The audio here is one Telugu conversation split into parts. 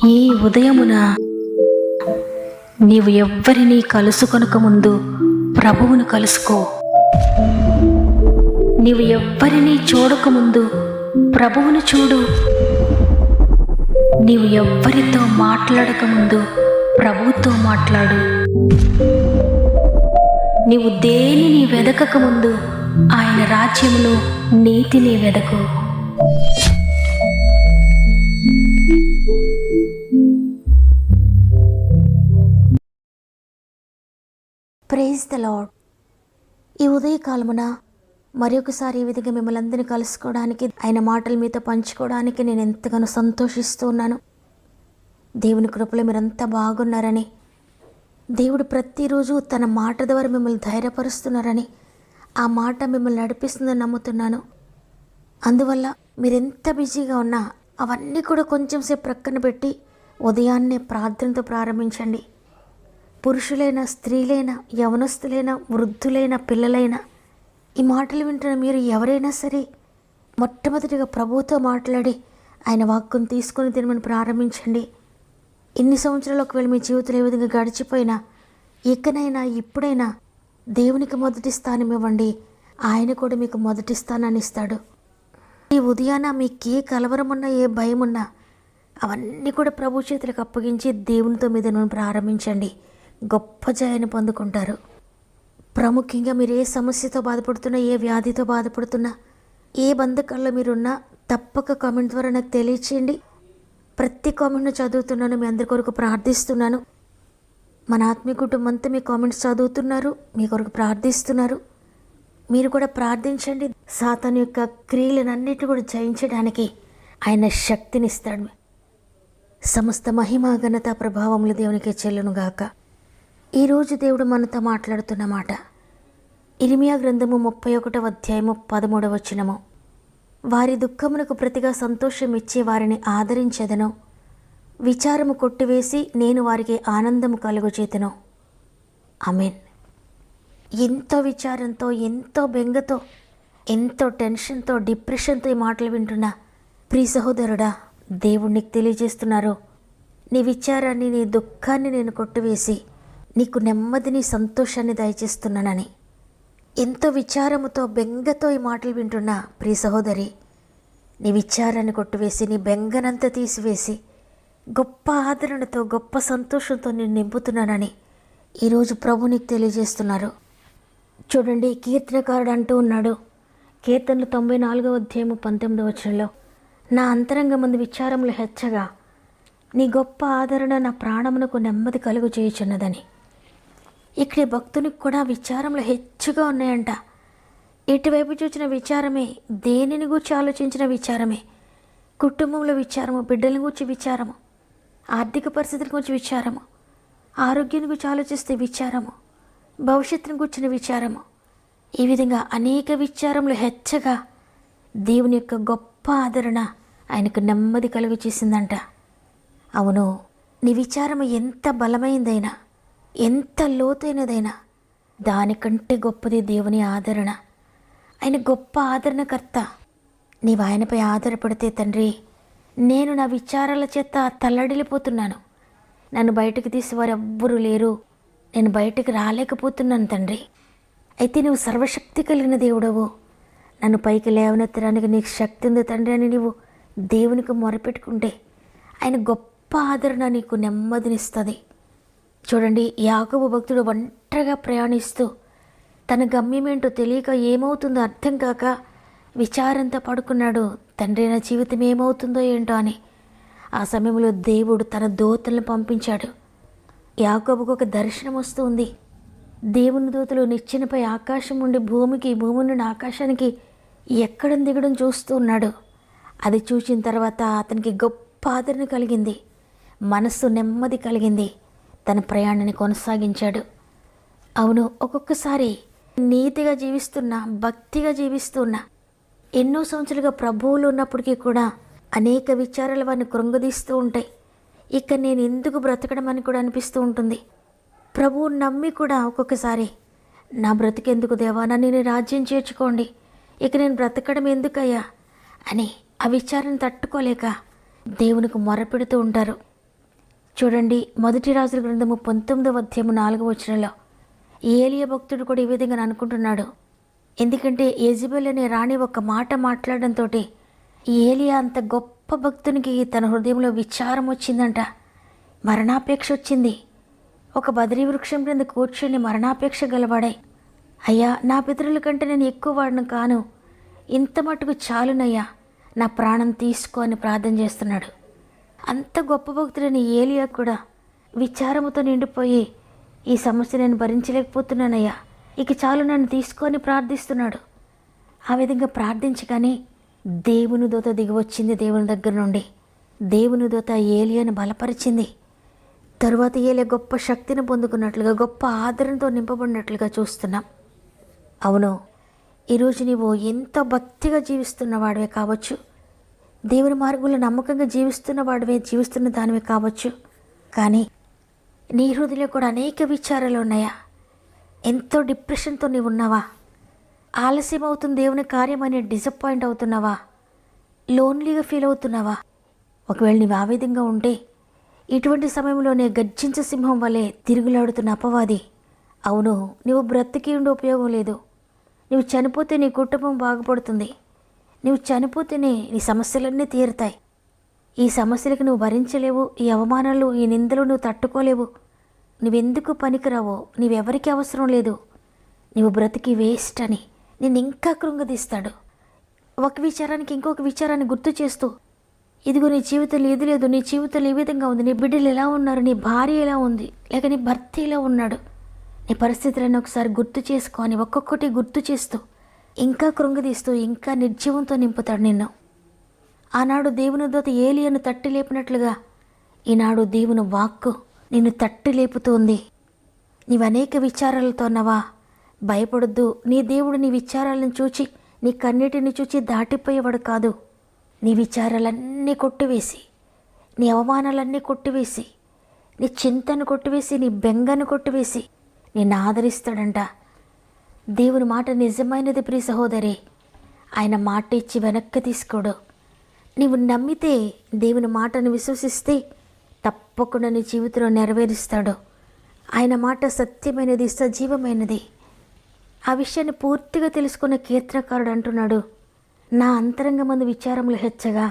ఈ ఉదయమున నీవు ఎవ్వరినీ కలుసుకొనక ముందు ప్రభువును కలుసుకో. నీవు ఎవ్వరినీ చూడకముందు ప్రభువును చూడు. నీవు ఎవ్వరితో మాట్లాడకముందు ప్రభువుతో మాట్లాడు. నీవు దేనిని వెదకకముందు ఆయన రాజ్యములో నీతిని వెదకు. Praise the lord. ఈ ఉదయకాలమున మరొకసారి ఈ విధంగా మిమ్మల్ని అందరినీ కలుసుకోవడానికి, ఆయన మాటలు మీతో పంచుకోవడానికి నేను ఎంతగానో సంతోషిస్తూ ఉన్నాను. దేవుని కృపలో మీరంతా బాగున్నారని, దేవుడు ప్రతిరోజు తన మాట ద్వారా మిమ్మల్ని ధైర్యపరుస్తున్నారని, ఆ మాట మిమ్మల్ని నడిపిస్తుందని నమ్ముతున్నాను. అందువల్ల మీరెంత బిజీగా ఉన్నా అవన్నీ కూడా కొంచెం సేపు ప్రక్కన పెట్టి ఉదయాన్నే ప్రార్థనతో ప్రారంభించండి. పురుషులైన, స్త్రీలైన, యవనస్తులైన, వృద్ధులైన, పిల్లలైన, ఈ మాటలు వింటున్న మీరు ఎవరైనా సరే మొట్టమొదటిగా ప్రభువుతో మాట్లాడి ఆయన వాక్కును తీసుకొని తినమని ప్రారంభించండి. ఇన్ని సంవత్సరాలు ఒకవేళ మీ జీవితంలో ఏ విధంగా గడిచిపోయినా ఇకనైనా ఇప్పుడైనా దేవునికి మొదటి స్థానం ఇవ్వండి. ఆయన కూడా మీకు మొదటి స్థానాన్ని ఇస్తాడు. ఈ ఉదయాన మీకు ఏ కలవరం ఉన్నా, ఏ భయం ఉన్నా అవన్నీ కూడా ప్రభు చేతులకు అప్పగించి దేవునితో మీద ప్రారంభించండి. గొప్ప జయాన్ని పొందుకుంటారు. ప్రాముఖ్యంగా మీరు ఏ సమస్యతో బాధపడుతున్నా, ఏ వ్యాధితో బాధపడుతున్నా, ఏ బంధకాల్లో మీరున్నా తప్పక కామెంట్ ద్వారా నాకు తెలియచేయండి. ప్రతి కామెంట్ను చదువుతున్నాను, మీ అందరి కొరకు ప్రార్థిస్తున్నాను. మన ఆత్మీయ కుటుంబం అంతా మీ కామెంట్స్ చదువుతున్నారు, మీ కొరకు ప్రార్థిస్తున్నారు. మీరు కూడా ప్రార్థించండి. సాతాను యొక్క క్రియలనన్నిటి కూడా జయించడానికి ఆయన శక్తినిస్తాడు. సమస్త మహిమ, ఘనత, ప్రభావములు దేవునికే చెల్లునుగాక. ఈరోజు దేవుడు మనతో మాట్లాడుతున్న మాట ఇర్మియా గ్రంథము 31వ అధ్యాయము 13వ వచనము. వారి దుఃఖమునకు ప్రతిగా సంతోషం ఇచ్చే వారిని ఆదరించెదను, విచారము కొట్టివేసి నేను వారికి ఆనందము కలుగచేతును. ఆమేన్. ఎంతో విచారంతో, ఎంతో బెంగతో, ఎంతో టెన్షన్తో, డిప్రెషన్తో ఈ మాటలు వింటున్నా ప్రియ సహోదరుడా, దేవుడు నీకు తెలియజేస్తున్నారు, నీ విచారాన్ని, నీ దుఃఖాన్ని నేను కొట్టివేసి నీకు నెమ్మదిని, సంతోషాన్ని దయచేస్తున్నానని. ఎంతో విచారముతో, బెంగతో ఈ మాటలు వింటున్నా ప్రియ సహోదరి, నీ విచారాన్ని కొట్టివేసి, నీ బెంగనంతా తీసివేసి గొప్ప ఆదరణతో, గొప్ప సంతోషంతో నేను నింపుతున్నానని ఈరోజు ప్రభు నీకు తెలియజేస్తున్నారు. చూడండి, కీర్తనకారుడు అంటూ ఉన్నాడు, కీర్తనలు 94వ అధ్యాయము 19వ వచనంలో, నా అంతరంగమందు విచారములు హెచ్చగా నీ గొప్ప ఆదరణ నా ప్రాణమునకు నెమ్మది కలుగు చేయుచున్నదని. ఇక్కడ భక్తునికి కూడా విచారములు హెచ్చుగా ఉన్నాయంట. ఎటువైపు చూసిన విచారమే, దేనిని గూర్చి ఆలోచించిన విచారమే, కుటుంబంలో విచారము, బిడ్డల గురించి విచారము, ఆర్థిక పరిస్థితుల గురించి విచారము, ఆరోగ్యాన్ని గురించి ఆలోచిస్తే విచారము, భవిష్యత్తును గుర్చిన విచారము, ఈ విధంగా అనేక విచారములు హెచ్చగా దేవుని యొక్క గొప్ప ఆదరణ ఆయనకు నెమ్మది కలుగు చేసిందంట. అవును, నీ విచారము ఎంత బలమైందైనా, ఎంత లోతైనదైనా దానికంటే గొప్పది దేవుని ఆదరణ. ఆయన గొప్ప ఆదరణకర్త. నీవు ఆయనపై ఆధారపడితే, తండ్రి నేను నా విచారాల చేత తల్లడిల్లిపోతున్నాను, నన్ను బయటకు తీసేవారు ఎవ్వరూ లేరు, నేను బయటకు రాలేకపోతున్నాను తండ్రి, అయితే నువ్వు సర్వశక్తి కలిగిన దేవుడవు, నన్ను పైకి లేవనెత్తడానికి నీకు శక్తి ఉంది తండ్రి అని నీవు దేవునికి మొరపెట్టుకుంటే ఆయన గొప్ప ఆదరణ నీకు నెమ్మదినిస్తుంది. చూడండి, యాకోబు భక్తుడు ఒంటరిగా ప్రయాణిస్తూ తన గమ్యమేంటో తెలియక, ఏమవుతుందో అర్థం కాక విచారంతో పడుకున్నాడు. తండ్రి నా జీవితం ఏమవుతుందో ఏంటో అని. ఆ సమయంలో దేవుడు తన దూతలను పంపించాడు. యాకోబుకు ఒక దర్శనం వస్తుంది. దేవుని దూతలు నిచ్చెనపై ఆకాశం నుండి భూమికి, భూమి నుండి ఆకాశానికి ఎక్కడం దిగడం చూస్తూ ఉన్నాడు. అది చూసిన తర్వాత అతనికి గొప్ప ఆదరణ కలిగింది, మనస్సు నెమ్మది కలిగింది. తన ప్రయాణాన్ని కొనసాగించాడు. అవును, ఒక్కొక్కసారి నీతిగా జీవిస్తున్నా, భక్తిగా జీవిస్తున్నా, ఎన్నో సంవత్సరాలుగా ప్రభువులు ఉన్నప్పటికీ కూడా అనేక విచారాలు వారిని కృంగదీస్తూ ఉంటాయి. ఇక నేను ఎందుకు బ్రతకడం అని కూడా అనిపిస్తూ ఉంటుంది. ప్రభువు నమ్మి కూడా ఒక్కొక్కసారి నా బ్రతికెందుకు దేవా, నన్ను నీ రాజ్యం చేర్చుకోండి, ఇక నేను బ్రతకడం ఎందుకయ్యా అని ఆ విచారణ తట్టుకోలేక దేవునికి మొరపెడుతూ ఉంటారు. చూడండి, మొదటి రాజుల గ్రంథము 19వ అధ్యాయము 4వ వచనంలో ఏలియా భక్తుడు కూడా ఈ విధంగా అనుకుంటున్నాడు. ఎందుకంటే యెజెబెల్ అనే రాణి ఒక మాట మాట్లాడడంతో ఏలియా అంత గొప్ప భక్తునికి తన హృదయంలో విచారం వచ్చిందంట, మరణాపేక్ష వచ్చింది. ఒక బదరీ వృక్షం క్రింద కూర్చొని మరణాపేక్ష గలవాడాయి. అయ్యా, నా పితరుల కంటే నేను ఎక్కువ వాడిని కాను, ఇంత మటుకు చాలునయ్యా, నా ప్రాణం తీసుకో అని ప్రార్థన చేస్తున్నాడు. అంత గొప్ప భక్తుడైన ఏలియా కూడా విచారముతో నిండిపోయి, ఈ సమస్య నేను భరించలేకపోతున్నానయ్యా, ఇక చాలు నన్ను తీసుకొని ప్రార్థిస్తున్నాడు. ఆ విధంగా ప్రార్థించగానే దేవుని దూత దిగివచ్చింది. దేవుని దగ్గర నుండి దేవుని దూత ఏలియాను బలపరిచింది. తరువాత ఏలియా గొప్ప శక్తిని పొందుకున్నట్లుగా, గొప్ప ఆదరణతో నింపబడినట్లుగా చూస్తున్నాం. అవును, ఈరోజు నీవు ఎంతో భక్తిగా జీవిస్తున్న వాడివే కావచ్చు, దేవుని మార్గంలో నమ్మకంగా జీవిస్తున్న దానివే కావచ్చు. కానీ నీ హృదయంలో కూడా అనేక విచారాలు ఉన్నాయా? ఎంతో డిప్రెషన్తో నీవు ఉన్నావా? ఆలస్యం అవుతుంది దేవుని కార్యం అని డిసప్పాయింట్ అవుతున్నావా? లోన్లీగా ఫీల్ అవుతున్నావా? ఒకవేళ నీవు ఆ విధంగా ఉంటే, ఇటువంటి సమయంలోనే గర్జించే సింహం వలె తిరుగులాడుతున్న అపవాది, అవును, నువ్వు బ్రతికి ఉండి ఉపయోగం లేదు, నువ్వు చనిపోతే నీ కుటుంబం బాగుపడుతుంది, నువ్వు చనిపోతేనే నీ సమస్యలన్నీ తీరుతాయి, ఈ సమస్యలకు నువ్వు భరించలేవు, ఈ అవమానాలు, ఈ నిందలు నువ్వు తట్టుకోలేవు, నువ్వెందుకు పనికిరావో, నీవెవరికి అవసరం లేదు, నువ్వు బ్రతికి వేస్ట్ అని నిన్ను ఇంకా కృంగదీస్తాడు. ఒక విచారానికి ఇంకొక విచారాన్ని గుర్తు చేస్తూ, ఇదిగో నీ జీవితంలో ఇది లేదు, నీ జీవితంలో ఈ విధంగా ఉంది, నీ బిడ్డలు ఎలా ఉన్నారు, నీ భార్య ఎలా ఉంది, లేక నీ భర్త ఎలా ఉన్నాడు, నీ పరిస్థితులను ఒకసారి గుర్తు చేసుకొని ఒక్కొక్కటి గుర్తు చేస్తూ ఇంకా కృంగదీస్తూ ఇంకా నిర్జీవంతో నింపుతాడు నిన్ను. ఆనాడు దేవుని దూత ఏలియాను తట్టి లేపినట్లుగా ఈనాడు దేవుని వాక్కు నిన్ను తట్టి లేపుతోంది. నీవు అనేక విచారాలతో ఉన్నావా? భయపడొద్దు. నీ దేవుడు నీ విచారాలను చూచి, నీ కన్నీటిని చూచి దాటిపోయేవాడు కాదు. నీ విచారాలన్నీ కొట్టివేసి, నీ అవమానాలన్నీ కొట్టివేసి, నీ చింతను కొట్టివేసి, నీ బెంగను కొట్టివేసి నిన్ను ఆదరిస్తాడంట. దేవుని మాట నిజమైనది ప్రియ సహోదరి. ఆయన మాట ఇచ్చి వెనక్కి తీసుకోడు. నీవు నమ్మితే, దేవుని మాటను విశ్వసిస్తే తప్పకుండా నీ జీవితంలో నెరవేరుస్తాడు. ఆయన మాట సత్యమైనది, సజీవమైనది. ఆ విషయాన్ని పూర్తిగా తెలుసుకున్న కీర్తనకారుడు అంటున్నాడు, నా అంతరంగమందు విచారములు హెచ్చగా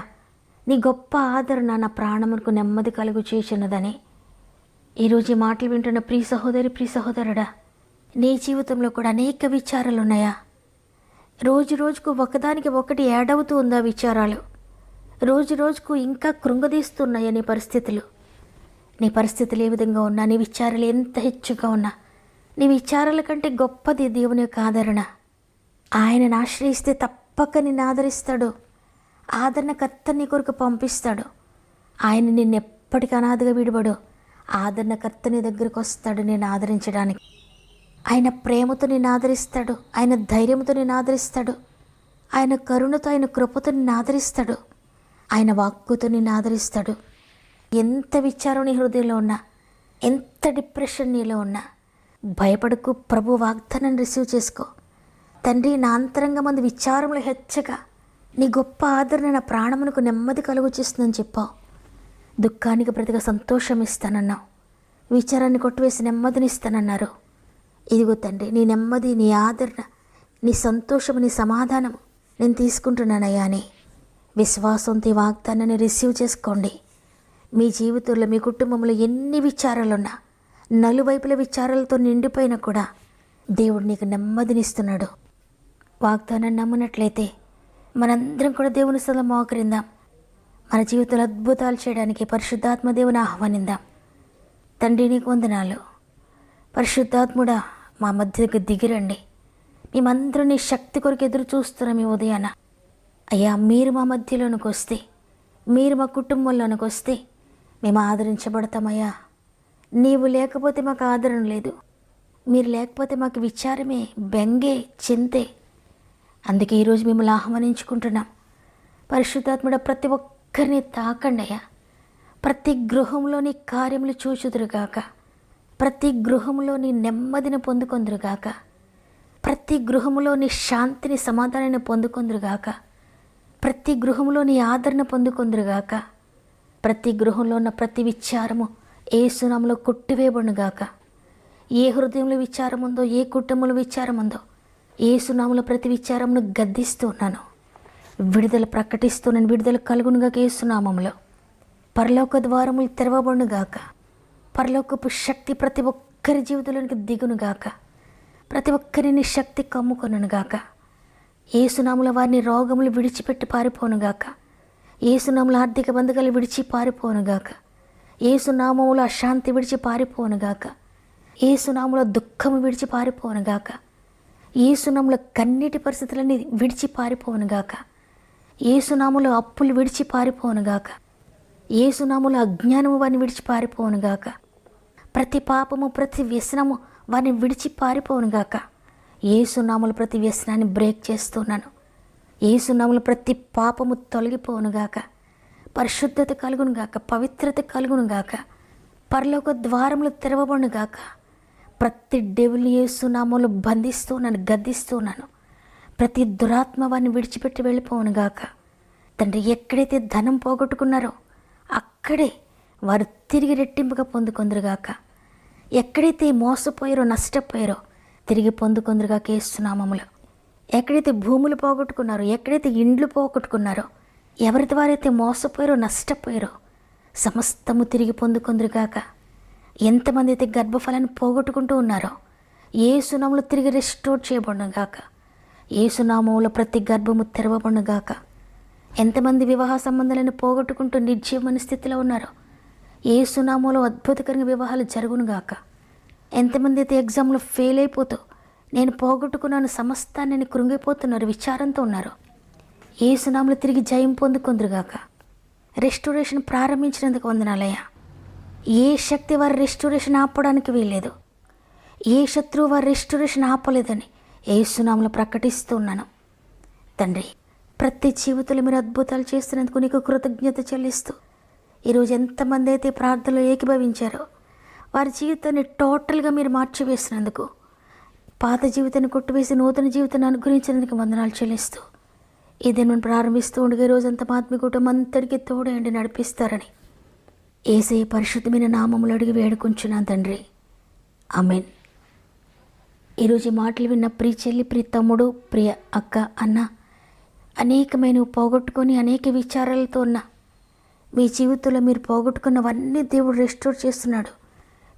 నీ గొప్ప ఆదరణ నా ప్రాణమునకు నెమ్మది కలుగు చేసినదని. ఈరోజు ఈ మాటలు వింటున్న ప్రియ సహోదరి, ప్రియ సహోదరుడా, నీ జీవితంలో కూడా అనేక విచారాలు ఉన్నాయా? రోజు రోజుకు ఒకదానికి ఒకటి యాడ్ అవుతూ ఉందా విచారాలు? రోజు రోజుకు ఇంకా కృంగదీస్తున్నాయా నీ పరిస్థితులు? నీ పరిస్థితులు ఏ విధంగా ఉన్నా, నీ విచారాలు ఎంత హెచ్చుగా ఉన్నా, నీ విచారాల కంటే గొప్పది దేవుని యొక్క ఆదరణ. ఆయనను ఆశ్రయిస్తే తప్పక నిన్ను ఆదరిస్తాడు. ఆదరణకర్త నీ కొరకు పంపిస్తాడు. ఆయన నిన్ను ఎప్పటికీ అనాథగా విడబడు. ఆదరణకర్త నీ దగ్గరకు వస్తాడు నిన్ను ఆదరించడానికి. ఆయన ప్రేమతో నిన్ను ఆదరిస్తాడు. ఆయన ధైర్యంతో నిన్ను ఆదరిస్తాడు. ఆయన కరుణతో, ఆయన కృపతో నిన్ను ఆదరిస్తాడు. ఆయన వాక్కుతో నిన్ను ఆదరిస్తాడు. ఎంత విచారం నీ హృదయంలో ఉన్నా, ఎంత డిప్రెషన్ నీలో ఉన్నా భయపడకు. ప్రభు వాగ్దానం రిసీవ్ చేసుకో. తండ్రి, నా అంతరంగమందు విచారములు హెచ్చగా నీ గొప్ప ఆదరణ నా ప్రాణమునకు నెమ్మది కలుగు చేస్తుందని చెప్పావు. దుఃఖానికి ప్రతిగా సంతోషం ఇస్తానన్నావు. విచారాన్ని కొట్టివేసి నెమ్మదినిస్తానన్నారు. ఇదిగో తండ్రి, నీ నెమ్మది, నీ ఆదరణ, నీ సంతోషము, నీ సమాధానము నేను తీసుకుంటున్నానయ్యా అని విశ్వాసంతో ఈ వాగ్దానాన్ని రిసీవ్ చేసుకోండి. మీ జీవితంలో, మీ కుటుంబంలో ఎన్ని విచారాలున్నా, నలువైపుల విచారాలతో నిండిపోయినా కూడా దేవుడు నీకు నెమ్మదినిస్తున్నాడు. వాగ్దానాన్ని నమ్మినట్లయితే మనందరం కూడా దేవుని స్థలం మోకరిందాం. మన జీవితంలో అద్భుతాలు చేయడానికి పరిశుద్ధాత్మ దేవుని ఆహ్వానిందాం. తండ్రి, నీకు వందనాలు. పరిశుద్ధాత్ముడా, మా మధ్యకు దిగిరండి. మేమందరూ నీ శక్తి కొరకు ఎదురు చూస్తున్నాం ఈ ఉదయాన. అయ్యా, మీరు మా మధ్యలోనికి వస్తే, మీరు మా కుటుంబంలోనికి వస్తే మేము ఆదరించబడతామయ్యా. నీవు లేకపోతే మాకు ఆదరణ లేదు. మీరు లేకపోతే మాకు విచారమే, బెంగే, చింతే. అందుకే ఈరోజు మిమ్మల్ని ఆహ్వానించుకుంటున్నాం. పరిశుద్ధాత్ముడ, ప్రతి ఒక్కరిని తాకండి అయ్యా. ప్రతి గృహంలోని కార్యములు చూచుదురుగాక. ప్రతి గృహంలోని నెమ్మదిని పొందుకొందురుగాక. ప్రతి గృహంలోని శాంతిని, సమాధానాన్ని పొందుకొందురుగాక. ప్రతి గృహంలోని ఆదరణ పొందుకొందురుగాక. ప్రతి గృహంలో ఉన్న ప్రతి విచారము ఏసునామములో కొట్టివేయబడునుగాక. ఏ హృదయంలో విచారం ఉందో, ఏ కుటుంబంలో విచారం ఉందో, ఏసునామములో ప్రతి విచారమును గద్దిస్తూ ఉన్నాను. విడుదల ప్రకటిస్తున్నాను. విడుదల కలుగునుగాక ఏసునామములో. పరలోక ద్వారములు తెరవబడునుగాక. పరలోకపు శక్తి ప్రతి ఒక్కరి జీవితంలోనికి దిగునుగాక. ప్రతి ఒక్కరిని శక్తి కమ్ముకొనుగాక. ఏసునామములో వారిని రోగములు విడిచిపెట్టి పారిపోనుగాక. ఏసునామములో ఆర్థిక బంధకాలు విడిచి పారిపోనుగాక. ఏసునామములో అశాంతి విడిచి పారిపోనుగాక. ఏసునామములో దుఃఖము విడిచి పారిపోనుగాక. ఏసునామములో కన్నీటి పరిస్థితులన్నీ విడిచి పారిపోనుగాక. ఏసునామములో అప్పులు విడిచి పారిపోనుగాక. ఏసునామములో అజ్ఞానము వారిని విడిచి పారిపోనుగాక. ప్రతి పాపము, ప్రతి వ్యసనము వారిని విడిచి పారిపోనుగాక. ఏసునామములో ప్రతి వ్యసనాన్ని బ్రేక్ చేస్తున్నాను. ఏసునామములో ప్రతి పాపము తొలగిపోనుగాక. పరిశుద్ధత కలుగునుగాక. పవిత్రత కలుగునుగాక. పరలోక ద్వారములు తెరవబడునుగాక. ప్రతి డెవిల్ని ఏసునామములో బంధిస్తున్నాను, గద్దిస్తున్నాను. ప్రతి దురాత్మ వారిని విడిచిపెట్టి వెళ్ళిపోనుగాక. తండ్రి, ఎక్కడైతే ధనం పోగొట్టుకున్నారో అక్కడే వారు తిరిగి రెట్టింపుగా పొందుకొందురుగాక. ఎక్కడైతే మోసపోయారో, నష్టపోయారో తిరిగి పొందుకొందురుగాక ఏసునామములో. ఎక్కడైతే భూములు పోగొట్టుకున్నారో, ఎక్కడైతే ఇండ్లు పోగొట్టుకున్నారో, ఎవరి ద్వారైతే మోసపోయారో, నష్టపోయారో సమస్తము తిరిగి పొందుకొందురుగాక. ఎంతమంది అయితే గర్భఫలాన్ని పోగొట్టుకుంటూ ఉన్నారో ఏసునామములో తిరిగి రెస్టోర్ చేయబడునుగాక. ఏసునామములో ప్రతి గర్భము తెరవబడునుగాక. ఎంతమంది వివాహ సంబంధాలను పోగొట్టుకుంటూ నిర్జీవమైన స్థితిలో ఉన్నారో ఏసునామములో అద్భుతకరంగా వివాహాలు జరుగునుగాక. ఎంతమంది అయితే ఎగ్జామ్లో ఫెయిల్ అయిపోతూ నేను పోగొట్టుకున్నాను సమస్తాన్ని కృంగిపోతున్నారు, విచారంతో ఉన్నారు, ఏసునామములో తిరిగి జయం పొందుకొందురుగాక. రెస్టోరేషన్ ప్రారంభించినందుకు వందనాలయ్యా. ఏ శక్తి వారి రెస్టోరేషన్ ఆపడానికి వీల్లేదు. ఏ శత్రువు వారి రెస్టోరేషన్ ఆపలేదని ఏసునామములో ప్రకటిస్తున్నాను. తండ్రి, ప్రతి జీవితంలో మీరు అద్భుతాలు చేస్తున్నందుకు నీకు కృతజ్ఞత చెల్లిస్తూ ఈరోజు ఎంతమంది అయితే ప్రార్థనలో ఏకీభవించారో వారి జీవితాన్ని టోటల్గా మీరు మార్చివేసినందుకు, పాత జీవితాన్ని కొట్టివేసి నూతన జీవితాన్ని అనుగ్రహించినందుకు వందనాలు చెల్లిస్తూ ఇదే మనం ప్రారంభిస్తూ ఉండగా ఈరోజంతా మా ఆత్మీయ కుటుంబం అంతటికీ తోడేండి నడిపిస్తారని యేసయ్య పరిశుద్ధమైన నామములో అడిగి వేడుకుంటున్నాను తండ్రి. ఆమేన్. ఈరోజు ఈ మాటలు విన్న ప్రియ చెల్లి, ప్రియ తమ్ముడు, ప్రియ అక్క, అన్న, అనేకమైన పోగొట్టుకొని అనేక విచారాలతో ఉన్న మీ జీవితంలో మీరు పోగొట్టుకున్నవన్నీ దేవుడు రెస్టోర్ చేస్తున్నాడు.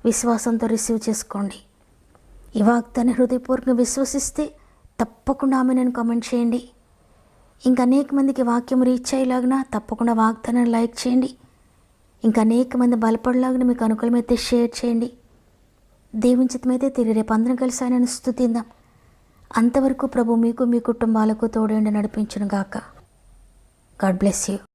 విశ్వాసంతో రిసీవ్ చేసుకోండి. ఈ వాగ్దాన్ని హృదయపూర్వకంగా విశ్వసిస్తే తప్పకుండా ఆమె నేను కామెంట్ చేయండి. ఇంకా అనేక మందికి వాక్యం రీచ్ అయ్యేలాగిన తప్పకుండా వాగ్దానాన్ని లైక్ చేయండి. ఇంకా అనేక మంది బలపడలాగిన మీకు అనుకూలమైతే షేర్ చేయండి. దేవుని చిత్తమైతే తిరిగి రేపు అందరం కలిసి ఆయనను స్తుతిద్దాం. అంతవరకు ప్రభు మీకు, మీ కుటుంబాలకు తోడేండి నడిపించును గాక. God bless you.